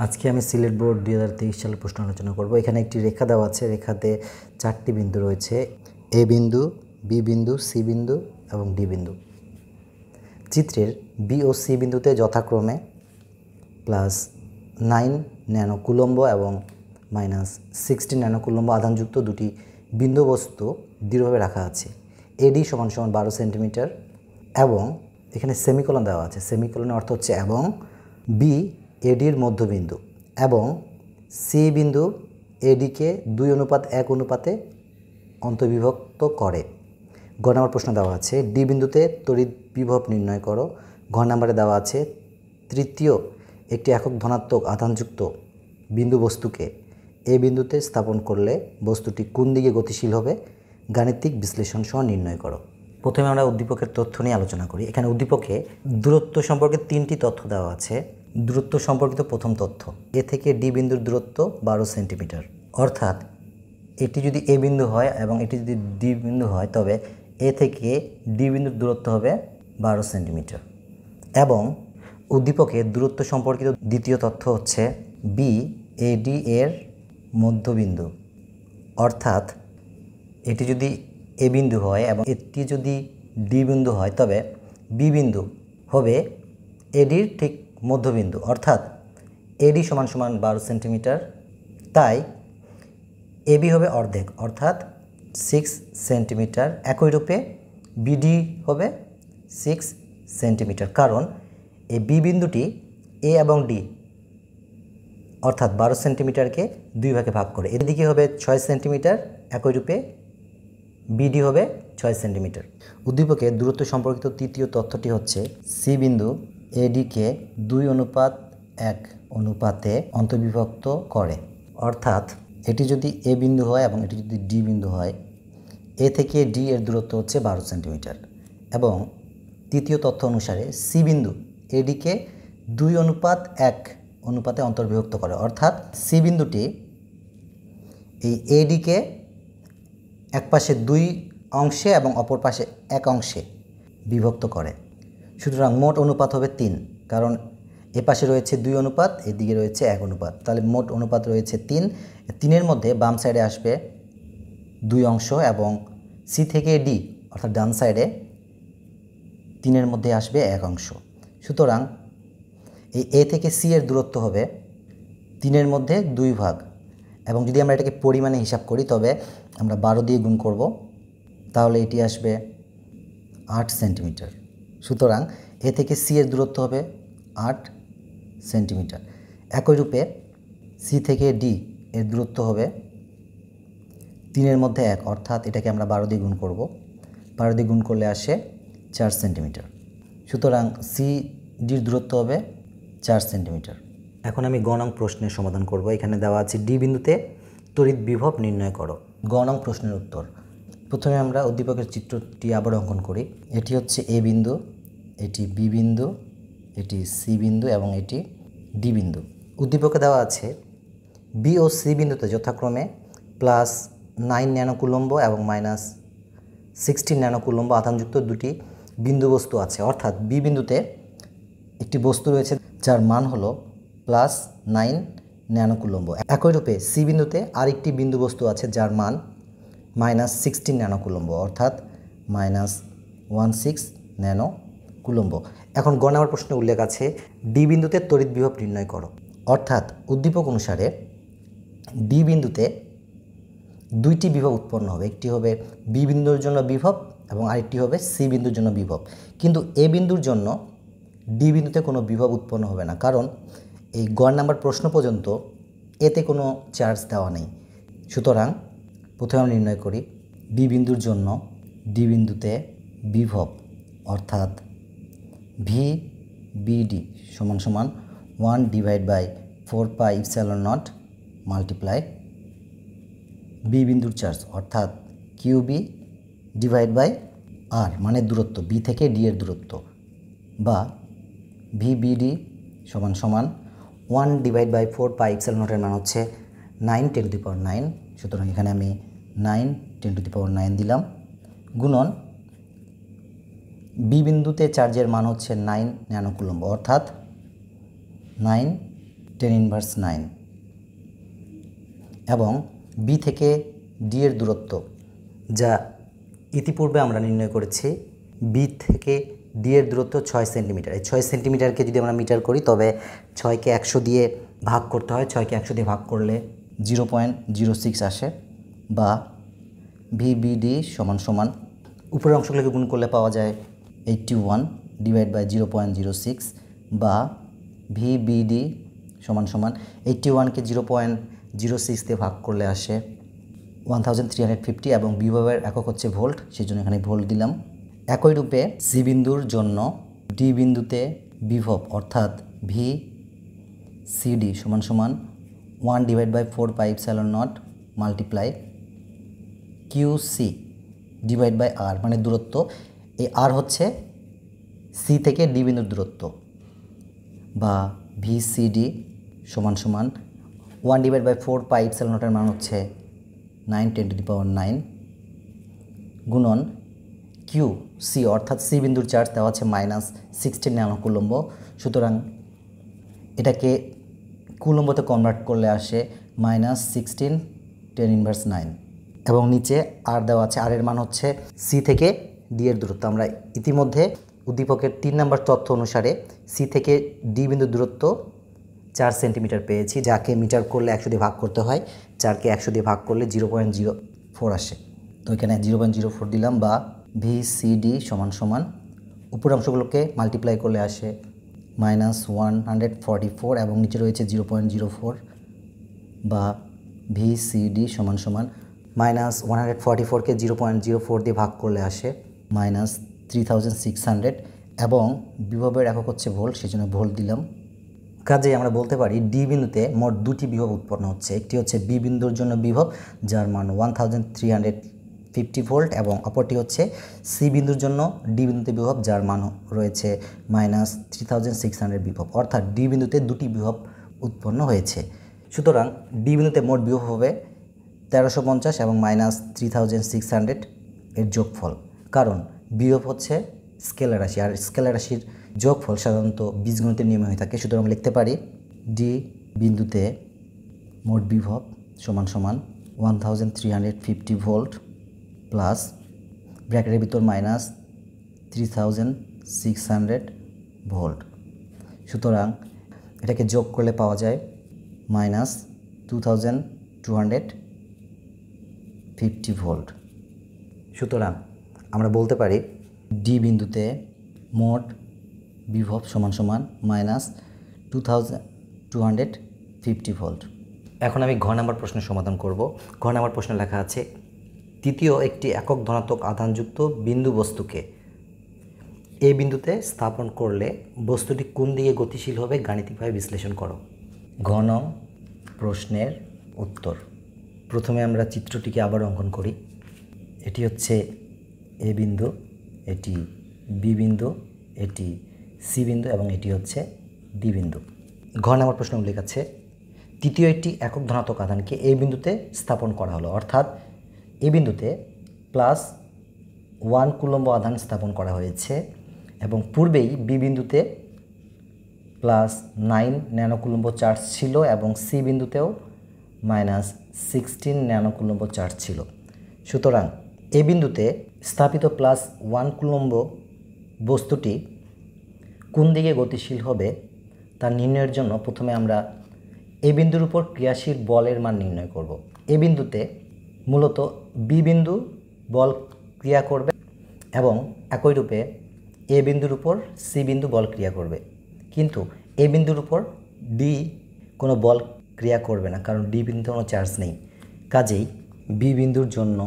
আজকে আমি সিলেট বোর্ড 2023 সালের প্রশ্ন আলোচনা করব। এখানে একটি রেখা দেওয়া আছে, রেখাতে 4টি বিন্দু রয়েছে, এ বিন্দু, বি বিন্দু, সি বিন্দু এবং ডি বিন্দু। চিত্রের বি ও সি বিন্দুতে যথাক্রমে +9 ন্যানো কুলম্ব এবং -16 ন্যানো কুলম্ব আধানযুক্ত দুটি বিন্দুবস্তু দৃঢ়ভাবে রাখা আছে। এডি = 12 সেন্টিমিটার এবং এখানে সেমিকোলন দেওয়া আছে। সেমিকোলনের অর্থ হচ্ছে এবং বি এডির মধ্যবিন্দু এবং সি বিন্দু এডিকে 2:1 অনুপাতে অন্তর্বিভক্ত করে। গ নম্বর প্রশ্ন দেওয়া আছে, ডি বিন্দুতে তড়িৎ বিভব নির্ণয় করো। ঘ নম্বরে দেওয়া আছে, তৃতীয় একটি একক ধনাত্মক আধানযুক্ত বিন্দু বস্তুকে এ বিন্দুতে স্থাপন করলে বস্তুটি কোন দিকে গতিশীল হবে, গাণিতিক বিশ্লেষণ সহ নির্ণয় করো। প্রথমে আমরা উদ্দীপকের তথ্য নিয়ে আলোচনা করি। এখানে উদ্দীপকে দূরত্ব সম্পর্কে 3টি তথ্য দেওয়া আছে। দূরত্ব সম্পর্কিত প্রথম তথ্য, এ থেকে ডি বিন্দুর দূরত্ব 12 সেন্টিমিটার। অর্থাৎ এটি যদি এ বিন্দু হয় এবং এটি যদি ডি বিন্দু হয়, তবে এ থেকে ডি বিন্দুর দূরত্ব হবে 12 সেন্টিমিটার। এবং উদ্দীপকে দূরত্ব সম্পর্কিত দ্বিতীয় তথ্য হচ্ছে বি এ ডি এর মধ্যবিন্দু। অর্থাৎ এটি যদি এ বিন্দু হয় এবং এটি যদি ডি বিন্দু হয়, তবে বি বিন্দু হবে এডির ঠিক মধ্যবিন্দু। অর্থাৎ এডি = 12 সেন্টিমিটার, তাই এবি হবে অর্ধেক অর্থাৎ 6 সেন্টিমিটার। একই রূপে বিডি হবে 6 সেন্টিমিটার, কারণ এই বি বিন্দুটি এ এবং ডি অর্থাৎ 12 সেন্টিমিটারকে 2 ভাগে ভাগ করে। এদিকে হবে 6 সেন্টিমিটার, একই রূপে বিডি হবে 6 সেন্টিমিটার। উদ্দীপকে দূরত্ব সম্পর্কিত তৃতীয় তথ্যটি হচ্ছে সি বিন্দু এডিকে 2:1 অনুপাতে অন্তর্বিভক্ত করে। অর্থাৎ এটি যদি এ বিন্দু হয় এবং এটি যদি ডি বিন্দু হয়, এ থেকে ডি এর দূরত্ব হচ্ছে 12 সেন্টিমিটার এবং তৃতীয় তথ্য অনুসারে সি বিন্দু এডিকে 2:1 অনুপাতে অন্তর্বিভক্ত করে। অর্থাৎ সি বিন্দুটি এই এডিকে এক পাশে 2 অংশে এবং অপর পাশে 1 অংশে বিভক্ত করে। সুতরাং মোট অনুপাত হবে 3, কারণ এ পাশে রয়েছে 2 অনুপাত, এদিকে রয়েছে 1 অনুপাত, তাহলে মোট অনুপাত রয়েছে 3। 3-এর মধ্যে বাম সাইডে আসবে 2 অংশ এবং সি থেকে ডি অর্থাৎ ডান সাইডে 3-এর মধ্যে আসবে 1 অংশ। সুতরাং এই এ থেকে সি এর দূরত্ব হবে 3-এর মধ্যে 2 ভাগ, এবং যদি আমরা এটাকে পরিমাণে হিসাব করি, তবে আমরা 12 দিয়ে গুণ করব, তাহলে এটি আসবে 8 সেন্টিমিটার। সুতরাং এ থেকে সি এর দূরত্ব হবে 8 সেন্টিমিটার। একই রূপে সি থেকে ডি এর দূরত্ব হবে 3-এর মধ্যে 1, অর্থাৎ এটাকে আমরা 12 দিয়ে গুণ করব। 12 দিয়ে গুণ করলে আসে 4 সেন্টিমিটার। সুতরাং সি ডির দূরত্ব হবে 4 সেন্টিমিটার। এখন আমি গ নং প্রশ্নের সমাধান করব। এখানে দেওয়া আছে ডি বিন্দুতে তড়িৎ বিভব নির্ণয় করো। গ নং প্রশ্নের উত্তর, প্রথমে আমরা উদ্দীপকের চিত্রটি আবার অঙ্কন করি। এটি হচ্ছে এ বিন্দু, এটি বি বিন্দু, এটি সি বিন্দু এবং এটি ডি বিন্দু। উদ্দীপকে দেওয়া আছে বি ও সি বিন্দুতে যথাক্রমে +9 ন্যানো কুলম্ব এবং -16 ন্যানো কুলম্ব আধানযুক্ত দুটি বিন্দু বস্তু আছে। অর্থাৎ বি বিন্দুতে একটি বস্তু রয়েছে যার মান হলো +9 ন্যানো কুলম্ব। একই রূপে সি বিন্দুতে আরেকটি বিন্দু বস্তু আছে যার মান -16 ন্যানো কুলম্ব, অর্থাৎ -16 ন্যানো কুলম্ব। এখন গ নম্বর প্রশ্নে উল্লেখ আছে ডি বিন্দুতে তড়িৎ বিভব নির্ণয় করো। অর্থাৎ উদ্দীপক অনুসারে ডি বিন্দুতে 2টি বিভব উৎপন্ন হবে। একটি হবে বি বিন্দুর জন্য বিভব এবং আরেকটি হবে সি বিন্দুর জন্য বিভব। কিন্তু এ বিন্দুর জন্য ডি বিন্দুতে কোনো বিভব উৎপন্ন হবে না, কারণ এই গ নম্বর প্রশ্ন পর্যন্ত এতে কোনো চার্জ দেওয়া নেই। সুতরাং প্রথমে আমরা নির্ণয় করি বি বিন্দুর জন্য ডি বিন্দুতে বিভব, অর্থাৎ ভি বিডি = 1/4πε0 মাল্টিপ্লাই বি বিন্দুর চার্জ, অর্থাৎ কিউবি / আর, মানে দূরত্ব বি থেকে ডি এর দূরত্ব, বা ভি বিডি = 1/4πε0 এর মান হচ্ছে 9×10⁹। সুতরাং এখানে আমি 9×10⁹ দিলাম, গুণন বি বিন্দুতে চার্জের মান হচ্ছে 9 ন্যানো কুলম্ব, অর্থাৎ 9 10⁻৯ এবং বি থেকে ডি এর দূরত্ব যা ইতিপূর্বে আমরা নির্ণয় করেছি। বি থেকে ডি এর দূরত্ব 6 সেন্টিমিটার। এই 6 সেন্টিমিটারকে যদি আমরা মিটার করি তবে 6কে 100 দিয়ে ভাগ করতে হয়। 6কে 100 দিয়ে ভাগ করলে 0.06 আসে, বা ভিবিডি সমান সমান উপরের অংশগুলোকে গুণ করলে পাওয়া যায় 81 ডিভাইড বাই 0.06, বা ভিবিডি সমান সমান 81কে 0.06 দিয়ে ভাগ করলে আসে 1350 এবং বিভবের একক হচ্ছে ভোল্ট, সেই জন্য এখানে ভোল্ট দিলাম। একই রূপে সি বিন্দুর জন্য ডি বিন্দুতে বিভব অর্থাৎ ভি সিডি সমান সমান 1 divide by 4πε0 multiply QC divide by R, মানে দূরত্ব। এই আর হচ্ছে সি থেকে ডি বিন্দুর দূরত্ব, বা ভিসিডি সমান সমান 1 ডিভাইড বাই 4πε0 এর মান হচ্ছে 9 × 10⁹ গুণন কিউ সি অর্থাৎ সি বিন্দুর চার্জ দেওয়া আছে -16 ন্যানো কুলম্ব। সুতরাং এটাকে কুলম্বতে কনভার্ট করলে আসে -16 10⁻৯ এবং নিচে আর দেওয়া আছে। আর এর মান হচ্ছে সি থেকে ডি এর দূরত্ব। আমরা ইতিমধ্যে উদ্দীপকের 3 নম্বর তথ্য অনুসারে সি থেকে ডি বিন্দুর দূরত্ব 4 সেন্টিমিটার পেয়েছি, যাকে মিটার করলে 100 দিয়ে ভাগ করতে হয়। 4কে 100 দিয়ে ভাগ করলে 0.04 আসে, তো এখানে 0.04 দিলাম, বা ভিসিডি সমান সমান উপরের অংশগুলোকে মাল্টিপ্লাই করলে আসে -144 এবং নিচে রয়েছে 0.04, বা ভিসিডি সমান সমান -144কে 0.04 দিয়ে ভাগ করলে আসে -3600 এবং বিভবের একক হচ্ছে ভোল্ট, সেই জন্য ভোল্ট দিলাম। কাজেই আমরা বলতে পারি ডি বিন্দুতে মোট দুটি বিভব উৎপন্ন হচ্ছে। একটি হচ্ছে বি বিন্দুর জন্য বিভব যার মান 1350 ভোল্ট এবং অপরটি হচ্ছে সি বিন্দুর জন্য ডি বিন্দুতে বিভব যার মান রয়েছে -3600 বিভব, অর্থাৎ ডি বিন্দুতে দুটি বিভব উৎপন্ন হয়েছে। সুতরাং ডি বিন্দুতে মোট বিভব হবে 1350 এবং -3600 এর যোগফল, কারণ বিভব হচ্ছে স্কেলার রাশি আর স্কেলার রাশির যোগফল সাধারণত বীজগণিতের নিয়মে হয়ে থাকে। সুতরাং লিখতে পারি ডি বিন্দুতে মোট বিভব সমান সমান 1350 ভোল্ট প্লাস ব্র্যাকেটের ভিতর -3600 ভোল্ট। সুতরাং এটাকে যোগ করলে পাওয়া যায় -2250 ভোল্ট। সুতরাং আমরা বলতে পারি ডি বিন্দুতে মোট বিভব সমান সমান -2250 ভোল্ট। এখন আমি ঘ নাম্বার প্রশ্নের সমাধান করব। ঘ নাম্বার প্রশ্নে লেখা আছে তৃতীয় একটি একক ধনাত্মক আধানযুক্ত বিন্দু বস্তুকে এ বিন্দুতে স্থাপন করলে বস্তুটি কোন দিকে গতিশীল হবে গাণিতিকভাবে বিশ্লেষণ করো। ঘ নং প্রশ্নের উত্তর। প্রথমে আমরা চিত্রটিকে আবার অঙ্কন করি। এটি হচ্ছে এ বিন্দু, এটি বি বিন্দু, এটি সি বিন্দু এবং এটি হচ্ছে ডি বিন্দু। ঘ নম্বর প্রশ্ন উল্লেখ আছে তৃতীয় একটি একক ধনাত্মক আধানকে এই বিন্দুতে স্থাপন করা হলো, অর্থাৎ এই বিন্দুতে +1 কুলম্ব আধান স্থাপন করা হয়েছে এবং পূর্বেই বি বিন্দুতে +9 ন্যানো কুলম্ব চার্জ ছিল এবং সি বিন্দুতেও -16 ন্যানো কুলম্ব চার্জ ছিল। সুতরাং এই বিন্দুতে স্থাপিত +1 কুলম্ব বস্তুটি কোন দিকে গতিশীল হবে তা নির্ণয়ের জন্য প্রথমে আমরা এই বিন্দুর উপর ক্রিয়াশীল বলের মান নির্ণয় করব। এই বিন্দুতে মূলত বি বিন্দু বল ক্রিয়া করবে এবং একই রূপে এ বিন্দুর উপর সি বিন্দু বল ক্রিয়া করবে, কিন্তু এ বিন্দুর উপর ডি কোনো বল ক্রিয়া করবে না, কারণ ডি বিন্দুতে কোনো চার্জ নেই। কাজেই বি বিন্দুর জন্য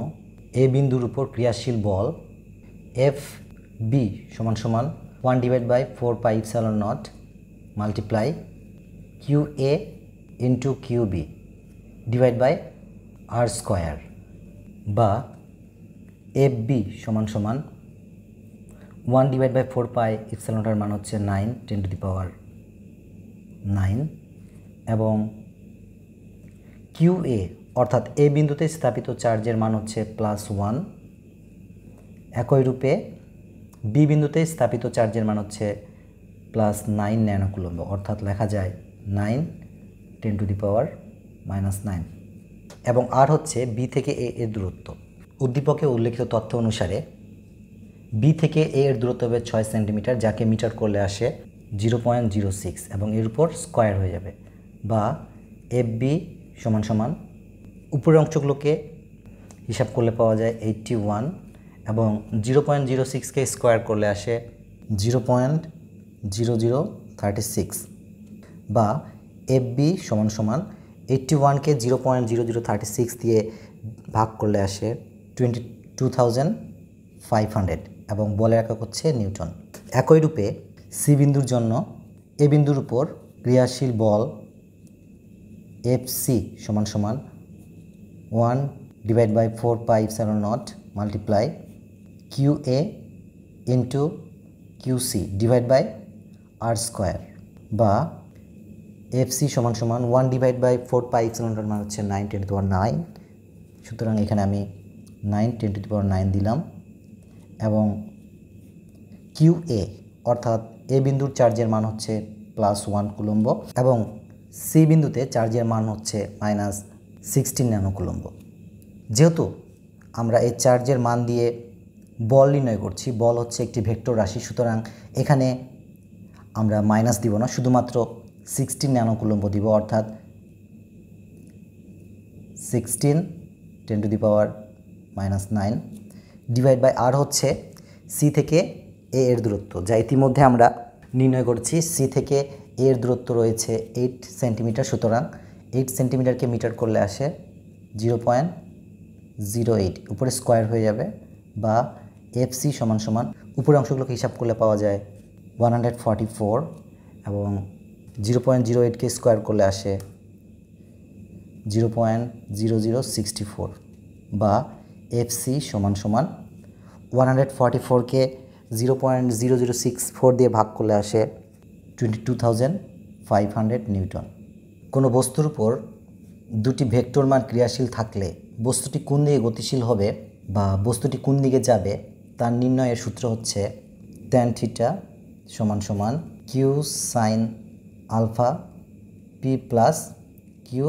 এ বিন্দুর উপর ক্রিয়াশীল বল এফ বি সমান সমান 1/4πε0 multiply Q A into Q B divide by R square, বা এফ বি সমান সমান 1/4πε0 মান হচ্ছে 9 × 10⁹ এবং কিউ এ অর্থাৎ এ বিন্দুতে স্থাপিত চার্জের মান হচ্ছে +1। একই রূপে বি বিন্দুতে স্থাপিত চার্জের মান হচ্ছে +9 ন্যানো কুলম্ব, অর্থাৎ লেখা যায় 9 10⁻⁹ এবং আর হচ্ছে বি থেকে এ এর দূরত্ব। উদ্দীপকে উল্লেখিত তথ্য অনুসারে বি থেকে এ এর দূরত্ব হবে 6 সেন্টিমিটার, যাকে মিটার করলে আসে 0.06 এবং এর উপর স্কোয়ার হয়ে যাবে, বা এফ বি সমান সমান উপরের অংশগুলোকে হিসাব করলে পাওয়া যায় 81 এবং 0.06কে স্কোয়ার করলে আসে 0.0036, বা এফ বি সমান সমান 81কে 0.0036 দিয়ে ভাগ করলে আসে 22,500 এবং বলের একক হচ্ছে নিউটন। একই রূপে সি বিন্দুর জন্য এ বিন্দুর উপর ক্রিয়াশীল বল এফ সি সমান সমান 1/4πε0 multiply Q A into Q C divide by R square, বা এফ সি সমান সমান 1/4πε0 মানে হচ্ছে 9×9। সুতরাং এখানে আমি 9×9 দিলাম, এবং কিউ এ অর্থাৎ এ বিন্দুর চার্জের মান হচ্ছে +1 কুলম্ব এবং সি বিন্দুতে চার্জের মান হচ্ছে -16 ন্যানো কুলম্ব। যেহেতু আমরা এই চার্জের মান দিয়ে বল নির্ণয় করছি, বল হচ্ছে একটি ভেক্টর রাশি, সুতরাং এখানে আমরা মাইনাস দিব না, শুধুমাত্র 16 ন্যানো কুলম্ব দিব, অর্থাৎ 16 10⁻⁹ ডিভাইড বাই আর হচ্ছে সি থেকে এ এর দূরত্ব, যা ইতিমধ্যে আমরা নির্ণয় করছি। সি থেকে এ এর দূরত্ব রয়েছে 8 সেন্টিমিটার, সুতরাং 8 সেন্টিমিটারকে মিটার করলে আসে 0.08, উপরে স্কোয়ার হয়ে যাবে, বা এফ সি সমান সমান উপরের অংশগুলোকে হিসাব করলে পাওয়া যায় 144 এবং 0.08কে স্কোয়ার করলে আসে 0.0064, বা এফ সি সমান সমান 144কে 0.0064 দিয়ে ভাগ করলে আসে 22,500 নিউটন। কোনো বস্তুর উপর দুটি ভেক্টর মান ক্রিয়াশীল থাকলে বস্তুটি কোন দিকে গতিশীল হবে বা বস্তুটি কোন দিকে যাবে তার নির্ণয়ের সূত্র হচ্ছে tan থিটা সমান সমান Q sine alpha P plus Q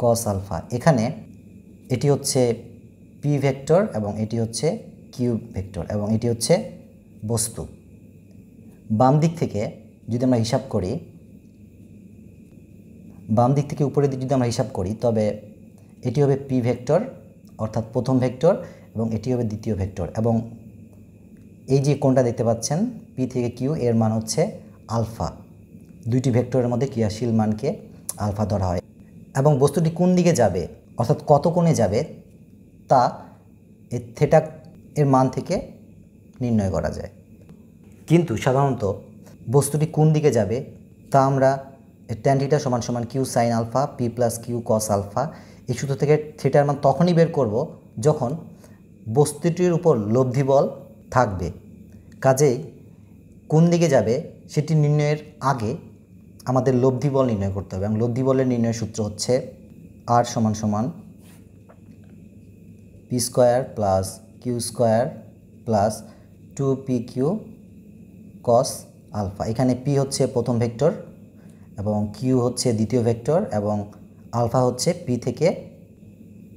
cos alpha. এখানে এটি হচ্ছে পি ভেক্টর এবং এটি হচ্ছে কিউ ভেক্টর এবং এটি হচ্ছে বস্তু। বাম দিক থেকে যদি আমরা হিসাব করি, বাম দিক থেকে উপরের দিক যদি আমরা হিসাব করি, তবে এটি হবে পি ভেক্টর অর্থাৎ প্রথম ভেক্টর এবং এটি হবে দ্বিতীয় ভেক্টর, এবং এই যে কোণটা দেখতে পাচ্ছেন পি থেকে কিউ, এর মান হচ্ছে আলফা। দুইটি ভেক্টরের মধ্যে ক্রিয়াশীল মানকে আলফা ধরা হয়, এবং বস্তুটি কোন দিকে যাবে অর্থাৎ কত কোণে যাবে তা এই থিটা এর মান থেকে নির্ণয় করা যায়। কিন্তু সাধারণত বস্তুটি কোন দিকে যাবে তা আমরা tan থিটা সমান সমান Q sine alpha P plus Q cos alpha এই সূত্র থেকে থিটার মান তখনই বের করব যখন বস্তুটির উপর লব্ধি বল থাকবে। কাজেই কোন দিকে যাবে সেটি নির্ণয়ের আগে আমাদের লব্ধি বল নির্ণয় করতে হবে, এবং লব্ধি বলের নির্ণয়ের সূত্র হচ্ছে আর সমান সমান P square plus Q square plus 2pq cos alpha. এখানে পি হচ্ছে প্রথম ভেক্টর এবং কিউ হচ্ছে দ্বিতীয় ভেক্টর এবং আলফা হচ্ছে পি থেকে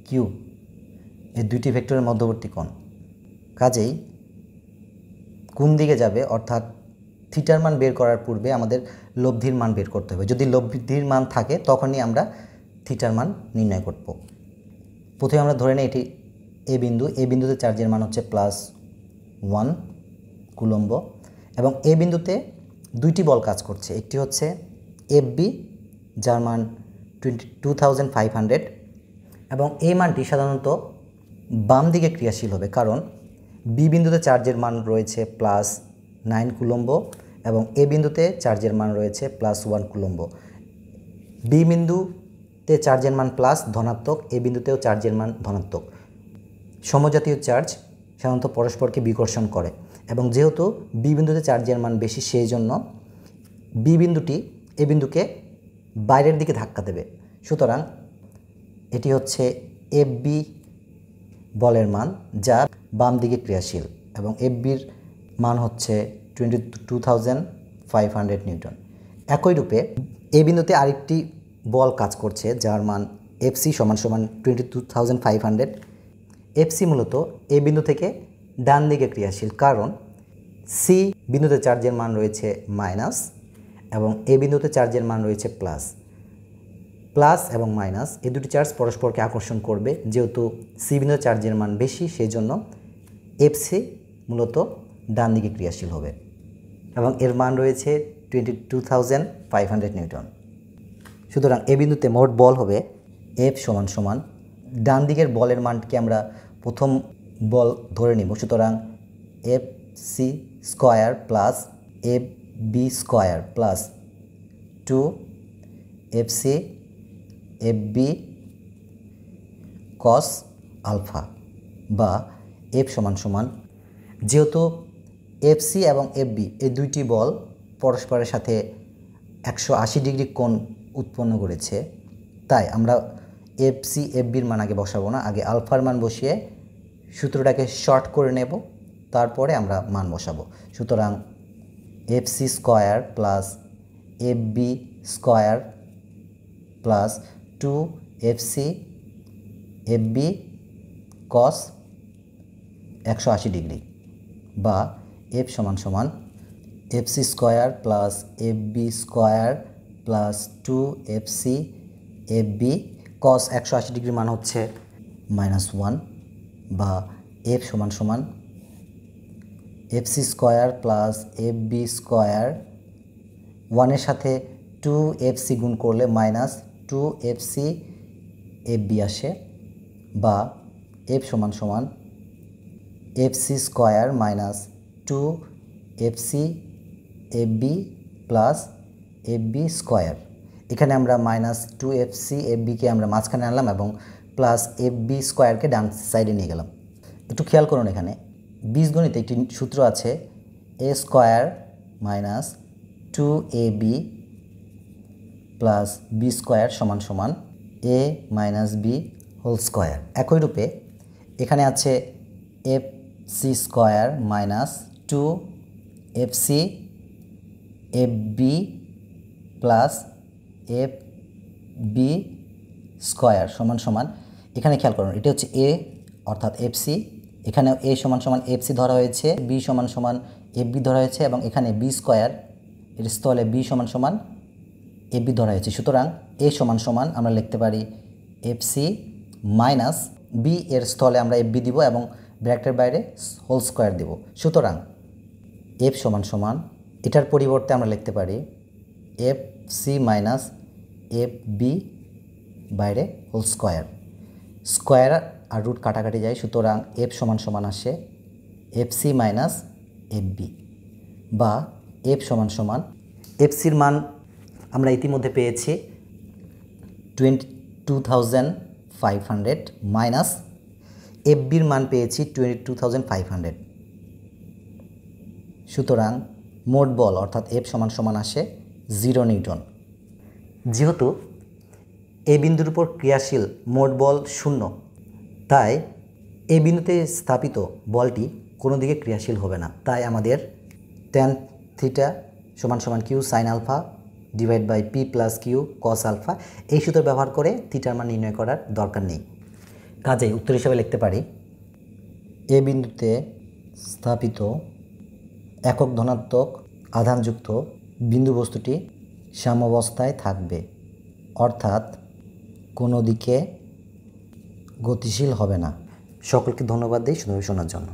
কিউ, এই দুইটি ভেক্টরের মধ্যবর্তী কোণ। কাজেই কোন দিকে যাবে অর্থাৎ থিটার মান বের করার পূর্বে আমাদের লব্ধির মান বের করতে হবে। যদি লব্ধির মান থাকে তখনই আমরা থিটার মান নির্ণয় করব। প্রথমে আমরা ধরে নিই এটি এ বিন্দু, এ বিন্দুতে চার্জের মান হচ্ছে +1 কুলম্ব এবং এ বিন্দুতে দুইটি বল কাজ করছে, একটি হচ্ছে এফ বি যার মান 22,500 এবং এই মানটি সাধারণত বাম দিকে ক্রিয়াশীল হবে, কারণ বি বিন্দুতে চার্জের মান রয়েছে +9 কুলম্ব এবং এ বিন্দুতে চার্জের মান রয়েছে +1 কুলম্ব। বি বিন্দুতে চার্জের মান প্লাস ধনাত্মক, এ বিন্দুতেও চার্জের মান ধনাত্মক। সমজাতীয় চার্জ সাধারণত পরস্পরকে বিকর্ষণ করে এবং যেহেতু বি বিন্দুতে চার্জের মান বেশি, সেই জন্য বি বিন্দুটি এ বিন্দুকে বাইরের দিকে ধাক্কা দেবে। সুতরাং এটি হচ্ছে এফ বি বলের মান যা বাম দিকে ক্রিয়াশীল এবং এফ বির মান হচ্ছে 22,500 নিউটন। একই রূপে এ বিন্দুতে আরেকটি বল কাজ করছে যার মান এফসি সমান সমান 22,500। এফসি মূলত এ বিন্দু থেকে ডান দিকে ক্রিয়াশীল, কারণ সি বিন্দুতে চার্জের মান রয়েছে মাইনাস এবং এ বিন্দুতে চার্জের মান রয়েছে প্লাস। প্লাস এবং মাইনাস এই দুটি চার্জ পরস্পরকে আকর্ষণ করবে। যেহেতু সি বিন্দুতে চার্জের মান বেশি, সেই জন্য এফসি মূলত ডান দিকে ক্রিয়াশীল হবে এবং এর মান রয়েছে 22,500 নিউটন। সুতরাং এ বিন্দুতে মোট বল হবে এফ সমান সমান, ডান দিকের বলের মানটিকে আমরা প্রথম বল ধরে নিব। সুতরাং F C square plus F B square plus 2 F C F B cos alpha, বা এফ সমান সমান, যেহেতু এফ সি এবং এফ বি এই দুইটি বল পরস্পরের সাথে 180 ডিগ্রি কোণ উৎপন্ন করেছে, তাই আমরা এফ সি এফ বির মান আগে বসাবো না, আগে আলফার মান বসিয়ে সূত্রটাকে শর্ট করে নেব, তারপরে আমরা মান বসাবো। সুতরাং F C square plus F B square plus 2 F C F B cos 180 degree, বা এফ সমান সমান F C square plus F B square plus 2 F C F B cos 180 degree মান হচ্ছে -1, বা এফ সমান সমান F C square plus F B square, 1-এর সাথে 2 এফ সি গুণ করলে -2 এফ সি এফ বি আসে, বা এফ সমান সমান F C square -2 F C F B plus F B square. এখানে আমরা -2 এফ সি এফ বিকে আমরা মাঝখানে আনলাম এবং প্লাস এফ বি স্কোয়ারকে ডান সাইডে নিয়ে গেলাম। একটু খেয়াল করুন, এখানে বীজগণিতে একটি সূত্র আছে, A square -2 A B plus B square সমান সমান A minus B whole square. একই রূপে এখানে আছে F C square -2 F C F B plus F B square সমান সমান, এখানে খেয়াল করুন এটা হচ্ছে এ অর্থাৎ এফ সি, এখানেও এ সমান সমান এফ সি ধরা হয়েছে, বি সমান সমান এফ বি ধরা হয়েছে এবং এখানে বি স্কোয়ার এর স্থলে বি সমান সমান এফ বি ধরা হয়েছে। সুতরাং এ সমান সমান আমরা লিখতে পারি এফ সি মাইনাস বি এর স্থলে আমরা এফ বি দিব এবং ব্র্যাকেটের বাইরে হোল স্কোয়ার দেব। সুতরাং এফ সমান সমান, এটার পরিবর্তে আমরা লিখতে পারি F C minus F B বাইরে হোল স্কোয়ার। স্কোয়ার আর রুট কাটাকাটি যায়, সুতরাং এফ সমান সমান আসে F C minus F B, বা এফ সমান সমান, এফ সির মান আমরা ইতিমধ্যে পেয়েছি 22,500 মাইনাস এফ বির মান পেয়েছি 22,500। সুতরাং মোট বল অর্থাৎ এফ সমান সমান আসে 0 নিউটন। যেহেতু এই বিন্দুর উপর ক্রিয়াশীল মোট বল 0, তাই এই বিন্দুতে স্থাপিত বলটি কোনো দিকে ক্রিয়াশীল হবে না। তাই আমাদের tan থিটা সমান সমান Q sine alpha divide by P plus Q cos alpha, এই সূত্র ব্যবহার করে থিটার মান নির্ণয় করার দরকার নেই। কাজেই উত্তর হিসাবে লিখতে পারি এ বিন্দুতে স্থাপিত একক ধনাত্মক আধানযুক্ত বিন্দু বস্তুটি সাম্যাবস্থায় থাকবে, অর্থাৎ কোনো দিকে গতিশীল হবে না। সকলকে ধন্যবাদ দিই শুধু শোনার জন্য।